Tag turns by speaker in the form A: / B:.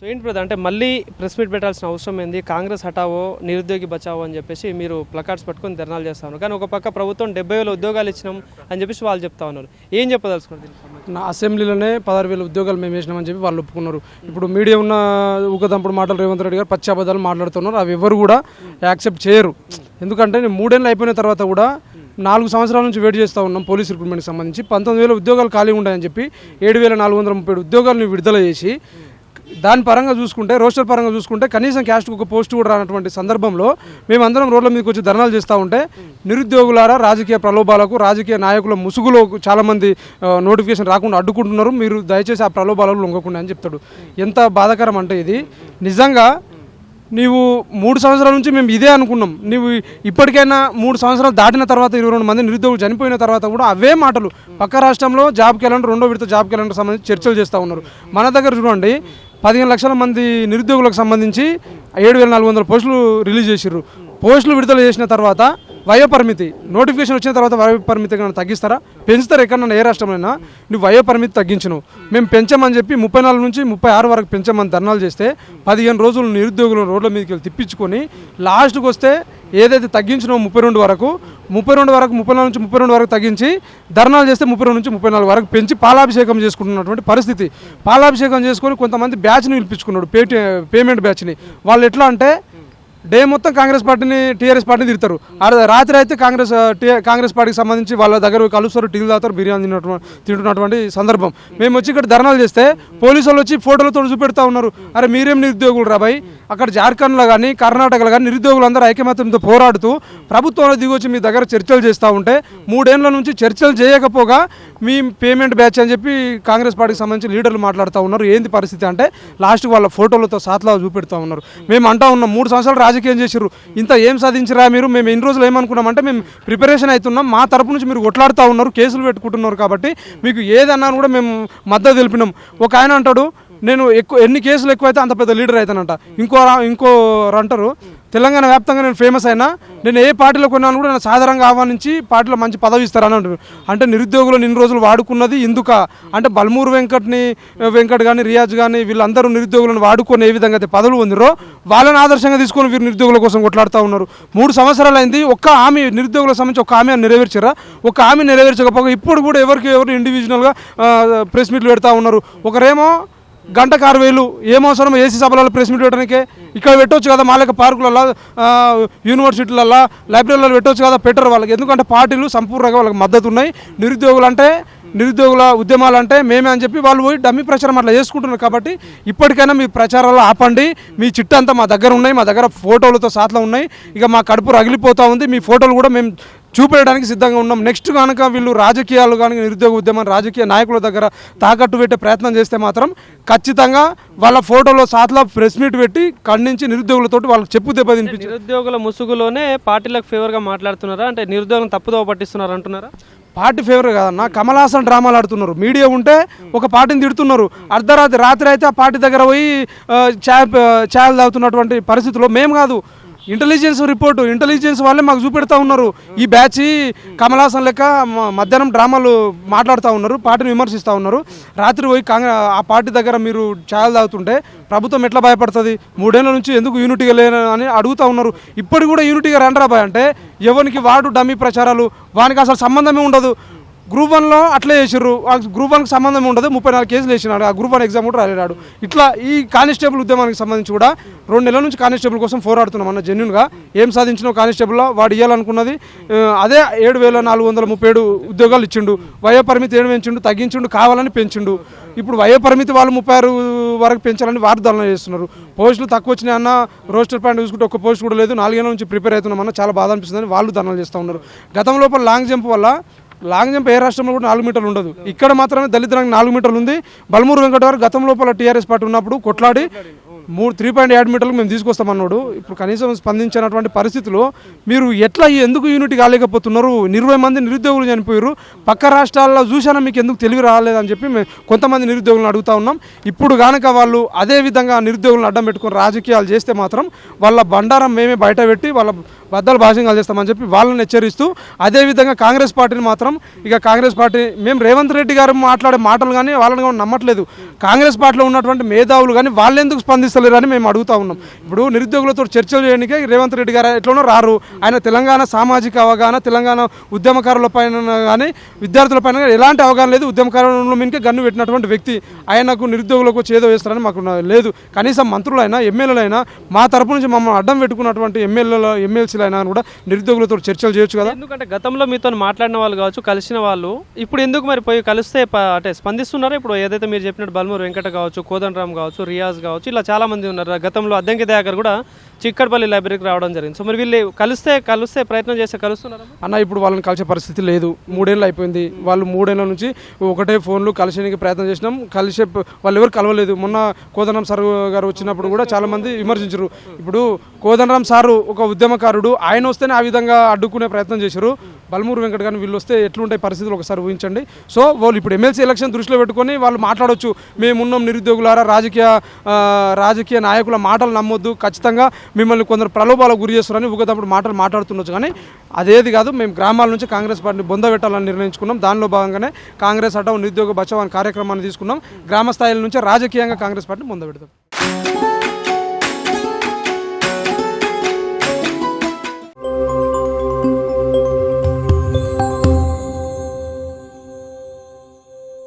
A: So ఏంటి brother, అంటే మళ్ళీ ప్రెస్ మీట్ పెట్టాల్సిన అవసరం ఏంది? కాంగ్రెస్ హటావో నిరుద్యోగి బచావో అని చెప్పేసి మీరు ప్లకార్డ్స్ పట్టుకొని ధర్నాలు చేస్తా ఉన్నారు. కానీ ఒక పక్క ప్రభుత్వం 70,000 ఉద్యోగాలు ఇచ్చినాం అని చెప్పేసి వాళ్ళు చెప్తా ఉన్నారు. ఏం చెప్పదలుచుకున్నారు?
B: నా అసెంబ్లీలోనే 16,000 ఉద్యోగాలు మేము వేసినామని చెప్పి వాళ్ళు ఒప్పుకున్నారు. ఇప్పుడు మీడియా ఉన్న ఊకదంపుడు మాటలు రేవంత్ రెడ్డి గారు పచ్చి అబద్ధాలు మాట్లాడుతున్నారు. అవి ఎవరు కూడా యాక్సెప్ట్ చేయరు. ఎందుకంటే 3 ఏళ్ళు అయిపోయిన తర్వాత కూడా 4 సంవత్సరాల నుంచి వెయిట్ చేస్తూ ఉన్నాం. పోలీస్ రిక్రూట్మెంట్కి సంబంధించి 19,000 ఉద్యోగాలు ఖాళీ ఉంటాయని చెప్పి 7,437 ఉద్యోగాలను విడుదల చేసి దాని పరంగా చూసుకుంటే, రోస్టర్ పరంగా చూసుకుంటే కనీసం క్యాస్ట్కి ఒక పోస్ట్ కూడా రానటువంటి సందర్భంలో మేమందరం రోడ్ల మీదకి వచ్చి ధర్నాలు చేస్తూ ఉంటే నిరుద్యోగులారా రాజకీయ ప్రలోభాలకు, రాజకీయ నాయకుల ముసుగులో చాలామంది నోటిఫికేషన్ రాకుండా అడ్డుకుంటున్నారు. మీరు దయచేసి ఆ ప్రలోభాలకు లొంగకుండా అని చెప్తాడు. ఎంత బాధాకరం అంటే ఇది నిజంగా. నీవు 3 సంవత్సరాల నుంచి మేము ఇదే అనుకున్నాం. నీవు ఇప్పటికైనా 3 సంవత్సరాలు దాటిన తర్వాత 22 మంది నిరుద్యోగులు చనిపోయిన తర్వాత కూడా అవే మాటలు. పక్క రాష్ట్రంలో జాబ్ క్యాలెండర్, 2వ విడత జాబ్ క్యాలెండర్ సంబంధించి చర్చలు చేస్తూ ఉన్నారు. మన దగ్గర చూడండి 15 లక్షల మంది నిరుద్యోగులకు సంబంధించి 7,400 పోస్టులు రిలీజ్ చేసిర్రు. పోస్టులు విడుదల చేసిన తర్వాత వయోపరిమితి నోటిఫికేషన్ వచ్చిన తర్వాత వయోపరిమితి తగ్గిస్తారా? పెంచుతారు ఎక్కడన్నా? ఏ రాష్ట్రంలో నువ్వు వయోపరిమితి తగ్గించను. మేము పెంచామని చెప్పి 34 నుంచి 36 వరకు పెంచామని ధర్నాలు చేస్తే 15 రోజులు నిరుద్యోగులు రోడ్ల మీదకి వెళ్ళి తిప్పించుకొని లాస్ట్కి వస్తే ఏదైతే తగ్గించినో 32 వరకు 34 నుంచి 32 వరకు తగ్గించి ధర్నాలు చేస్తే 32 నుంచి 34 వరకు పెంచి పాలాభిషేకం చేసుకుంటున్నటువంటి పరిస్థితి. పాలాభిషేకం చేసుకొని కొంతమంది బ్యాచ్ని పిలిపించుకున్నాడు, పేమెంట్ బ్యాచ్ని. వాళ్ళు ఎట్లా అంటే డే మొత్తం కాంగ్రెస్ పార్టీని, టీఆర్ఎస్ పార్టీని తిడతారు. రాత్రి అయితే కాంగ్రెస్ పార్టీకి సంబంధించి వాళ్ళ దగ్గర కలుస్తారు, టీలు తాగుతారు, బిర్యానీ తింటున్నటువంటి సందర్భం. మేము వచ్చి ఇక్కడ ధర్నాలు చేస్తే పోలీసు వాళ్ళు వచ్చి ఫోటోలతో చూపెడతా ఉన్నారు. అరే మీరేం నిరుద్యోగులు రాబాయి? అక్కడ జార్ఖండ్లో కానీ కర్ణాటకలో కానీ నిరుద్యోగులందరూ ఐకమత్యంతో పోరాడుతూ ప్రభుత్వంలో దిగొచ్చి మీ దగ్గర చర్చలు చేస్తూ ఉంటే 3 ఏళ్ల నుంచి చర్చలు చేయకపోగా మీ పేమెంట్ బ్యాచ్ అని చెప్పి కాంగ్రెస్ పార్టీకి సంబంధించి లీడర్లు మాట్లాడుతూ ఉన్నారు. ఏంది పరిస్థితి అంటే లాస్ట్కి వాళ్ళ ఫోటోలతో సాత్లా చూపెడుతూ ఉన్నారు. మేము అంటా ఉన్నాం 3 సంవత్సరాలు రాజకీయం చేసిర్రు, ఇంత ఏం సాధించరా మీరు? మేము ఎన్ని రోజులు ఏమనుకున్నామంటే మేము ప్రిపరేషన్ అవుతున్నాం, మా తరపు నుంచి మీరు కొట్లాడుతూ ఉన్నారు, కేసులు పెట్టుకుంటున్నారు, కాబట్టి మీకు ఏదన్నా కూడా మేము మద్దతు తెలిపినాం. ఒక ఆయన అంటాడు నేను ఎన్ని కేసులు ఎక్కువైతే అంత పెద్ద లీడర్ అవుతానంట. ఇంకో అంటారు తెలంగాణ వ్యాప్తంగా నేను ఫేమస్ అయినా నేను ఏ పార్టీలో కొన్నాను కూడా నేను సాధారణంగా ఆహ్వానించి పార్టీలో మంచి పదవి ఇస్తారని అంటారు. అంటే నిరుద్యోగులను ఇన్ని రోజులు వాడుకున్నది ఎందుక అంటే బల్మూరు వెంకట్ కానీ రియాజ్ కానీ వీళ్ళందరూ నిరుద్యోగులను వాడుకొని ఏ విధంగా అయితే పదవులు పొందిరో వాళ్ళని ఆదర్శంగా తీసుకొని వీరు నిరుద్యోగుల కోసం కొట్లాడుతూ ఉన్నారు. 3 సంవత్సరాలు అయింది, ఒక్క హామీ నిరుద్యోగులకు సంబంధించి ఒక్క హామీ నెరవేర్చారా? ఒక హామీ నెరవేర్చకపోగా ఇప్పుడు కూడా ఎవరు ఇండివిజువల్గా ప్రెస్ మీట్లు పెడతా ఉన్నారు. ఒకరేమో గంటకు 6,000 ఏమవసరం ఏసీ సభలలో ప్రెస్ మీట్ పెట్టడానికే? ఇక్కడ పెట్టవచ్చు కదా, మాలక పార్కులలో, యూనివర్సిటీలలో, లైబ్రరీలలో పెట్టవచ్చు కదా. పెట్టరు వాళ్ళకి. ఎందుకంటే పార్టీలు సంపూర్ణంగా వాళ్ళకి మద్దతు ఉన్నాయి. నిరుద్యోగుల ఉద్యమాలు అంటే మేమే అని చెప్పి వాళ్ళు పోయి డమ్మి ప్రచారం అట్లా చేసుకుంటున్నారు. కాబట్టి ఇప్పటికైనా మీ ప్రచారాలు ఆపండి. మీ చిట్టంతా మా దగ్గర ఉన్నాయి, మా దగ్గర ఫోటోలతో సాట్లా ఉన్నాయి. ఇక మా కడుపు రగిలిపోతూ ఉంది. మీ ఫోటోలు కూడా మేము చూపెట్టడానికి సిద్ధంగా ఉన్నాం. నెక్స్ట్ కనుక వీళ్ళు రాజకీయాలు కానీ నిరుద్యోగ ఉద్యమం రాజకీయ నాయకుల దగ్గర తాకట్టు పెట్టే ప్రయత్నం చేస్తే మాత్రం ఖచ్చితంగా వాళ్ళ ఫోటోలో సాట్లా ప్రెస్ మీట్ పెట్టి ఖండించి నిరుద్యోగులతో వాళ్ళకి చెప్పు దెబ్బ తినిపించి
A: నిరుద్యోగుల ముసుగులోనే పార్టీలకు ఫేవర్గా మాట్లాడుతున్నారా? అంటే నిరుద్యోగులను తప్పుదోవ పట్టిస్తున్నారు అంటున్నారా?
B: పార్టీ ఫేవర్ కాదన్న, కమల్ హాసన్ డ్రామాలు ఆడుతున్నారు. మీడియా ఉంటే ఒక పార్టీని తిడుతున్నారు, రాత్రి అయితే ఆ పార్టీ దగ్గర పోయి ఛాయలు తాగుతున్నటువంటి పరిస్థితుల్లో మేము కాదు, ఇంటెలిజెన్స్ రిపోర్టు ఇంటెలిజెన్స్ వాళ్ళే మాకు చూపెడతా ఉన్నారు. ఈ బ్యాచ్ కమల్ హాసన్ లెక్క మధ్యాహ్నం డ్రామాలు మాట్లాడుతూ ఉన్నారు, పార్టీని విమర్శిస్తూ ఉన్నారు. రాత్రి పోయి ఆ పార్టీ దగ్గర మీరు ఛాయలు తాగుతుంటే ప్రభుత్వం ఎట్లా భయపడుతుంది? 3 ఏళ్ల నుంచి ఎందుకు యూనిటీగా లేని అని అడుగుతూ ఉన్నారు. ఇప్పటికి కూడా యూనిటీగా రండ్రా బాయ్ అంటే ఎవరికి వాడు డమ్మీ ప్రచారాలు, వానికి అసలు సంబంధమే ఉండదు. గ్రూప్ 1లో అట్లే చేసిర్రు, గ్రూప్ 1కి సంబంధం ఉండదు. 34 కేసులు వేసినాడు, ఆ గ్రూప్ 1 ఎగ్జామ్ కూడా రాలేడు. ఇట్లా ఈ కానిస్టేబుల్ ఉద్యమానికి సంబంధించి కూడా 2 నెలల నుంచి కానిస్టేబుల్ కోసం పోరాడుతున్నాం అన్న. జెన్యున్గా ఏం సాధించినావు కానిస్టేబుల్లో? వాడు ఇవ్వాలనుకున్నది అదే 7,437 ఉద్యోగాలు ఇచ్చిండు. వయోపరిమితి 7 పెంచిండు, తగ్గించిండు, కావాలని పెంచిండు. ఇప్పుడు వయోపరిమితి వాళ్ళు 36 వరకు పెంచాలని వారు ధర్నా చేస్తున్నారు. పోస్టులు తక్కువ వచ్చినాయి అన్న, రోస్టర్ పాయింట్ చూసుకుంటే ఒక్క పోస్ట్ కూడా లేదు, 4 ఏళ్ళ నుంచి ప్రిపేర్ అవుతున్నామన్న, చాలా బాధ అనిపిస్తుందని వాళ్ళు ధర్నాలు చేస్తూ ఉన్నారు. గతం లోపల లాంగ్ జంప్ ఏ రాష్ట్రంలో కూడా 4 మీటర్లు ఉండదు. ఇక్కడ మాత్రమే దళితులకు 4 మీటర్లు ఉంది. బల్మూరు వెంకట గారు గతం లోపల టీఆర్ఎస్ పార్టీ ఉన్నప్పుడు కొట్లాడి 3.8 మీటర్లకు మేము తీసుకొస్తామన్నాడు. ఇప్పుడు కనీసం స్పందించినటువంటి పరిస్థితిలో మీరు ఎట్లా ఎందుకు యూనిటీ కాలేకపోతున్నారు? 20 మంది నిరుద్యోగులు చనిపోయారు. పక్క రాష్ట్రాల్లో చూసినా మీకు ఎందుకు తెలివి రాలేదని చెప్పి మేము కొంతమంది నిరుద్యోగులను అడుగుతా ఉన్నాం. ఇప్పుడు కనుక వాళ్ళు అదే విధంగా నిరుద్యోగులను అడ్డం పెట్టుకొని రాజకీయాలు చేస్తే మాత్రం వాళ్ళ బండారం మేమే బయట పెట్టి వాళ్ళ బద్దలు భాషంగా చేస్తామని చెప్పి వాళ్ళని హెచ్చరిస్తూ, అదేవిధంగా కాంగ్రెస్ పార్టీని మాత్రం కాంగ్రెస్ పార్టీ మేము రేవంత్ రెడ్డి గారు మాట్లాడే మాటలు కానీ వాళ్ళని కానీ నమ్మట్లేదు. కాంగ్రెస్ పార్టీలో ఉన్నటువంటి మేధావులు కానీ వాళ్ళు ఎందుకు స్పందిస్తలేరని మేము అడుగుతా ఉన్నాం. ఇప్పుడు నిరుద్యోగులతో చర్చలు చేయడానికే రేవంత్ రెడ్డి గారు ఎట్లనో రారు. ఆయన తెలంగాణ సామాజిక అవగాహన, తెలంగాణ ఉద్యమకారుల పైన కానీ విద్యార్థుల పైన ఎలాంటి అవగాహన లేదు. ఉద్యమకారుల మీదకే గన్ను పెట్టినటువంటి వ్యక్తి. ఆయనకు నిరుద్యోగులకు చేదో వేస్తారని మాకు లేదు. కనీసం మంత్రులైనా ఎమ్మెల్యేలైనా మా తరపు నుంచి మమ్మల్ని అడ్డం పెట్టుకున్నటువంటి ఎమ్మెల్సీలైనా కూడా నిరుద్యోగులతో చర్చలు చేయొచ్చు కదా.
A: ఎందుకంటే గతంలో మీతో మాట్లాడిన వాళ్ళు కావచ్చు, కలిసిన వాళ్ళు ఇప్పుడు ఎందుకు మరి పోయి కలిస్తే అంటే స్పందిస్తున్నారా? ఇప్పుడు ఏదైతే మీరు చెప్పినట్టు బల్మూరు వెంకట కావచ్చు, కోదండరామ్ కావచ్చు, రియాజ్ కావచ్చు, ఇలా చాలా మంది ఉన్నారు. గతంలో అద్దంకి దయాకర్ కూడా చిక్కడపల్లి లైబ్రరీకి రావడం జరిగింది. సో మరి వీళ్ళు కలిస్తే ప్రయత్నం చేస్తే కలుస్తున్నారా
B: అన్న? ఇప్పుడు వాళ్ళని కలిసే పరిస్థితి లేదు. 3 ఏళ్ళు అయిపోయింది. వాళ్ళు 3 ఏళ్ళ నుంచి ఒకటే ఫోన్లు కలిసేందుకు ప్రయత్నం చేసినాం. కలిసే వాళ్ళు ఎవరు కలవలేదు. మొన్న కోదండరామ్ సార్ గారు వచ్చినప్పుడు కూడా చాలా మంది విమర్శించారు. ఇప్పుడు కోదండరామ్ సారు ఒక ఉద్యమకారుడు, ఆయన వస్తేనే ఆ విధంగా అడ్డుకునే ప్రయత్నం చేశారు. బల్మూరు వెంకట గారిని వీళ్ళు వస్తే ఎట్లుంటాయి పరిస్థితులు ఒకసారి ఊహించండి. సో వాళ్ళు ఇప్పుడు ఎమ్మెల్సీ ఎలక్షన్ దృష్టిలో పెట్టుకొని వాళ్ళు మాట్లాడవచ్చు. మేమున్నాం నిరుద్యోగులారా, రాజకీయ నాయకుల మాటలు నమ్మొద్దు, ఖచ్చితంగా మిమ్మల్ని కొందరు ప్రలోభాలకు గురి చేస్తారని ఊగదప్పుడు మాటలు మాట్లాడుతుండొచ్చు. కానీ అదేది కాదు. మేము గ్రామాల నుంచి కాంగ్రెస్ పార్టీని బొందబెట్టాలని నిర్ణయించుకున్నాం. దానిలో భాగంగానే కాంగ్రెస్ హఠావ్ నిరుద్యోగ బచావ్ అనే కార్యక్రమాన్ని తీసుకున్నాం. గ్రామ స్థాయిల నుంచి రాజకీయంగా కాంగ్రెస్ పార్టీని బొందబెడతాం.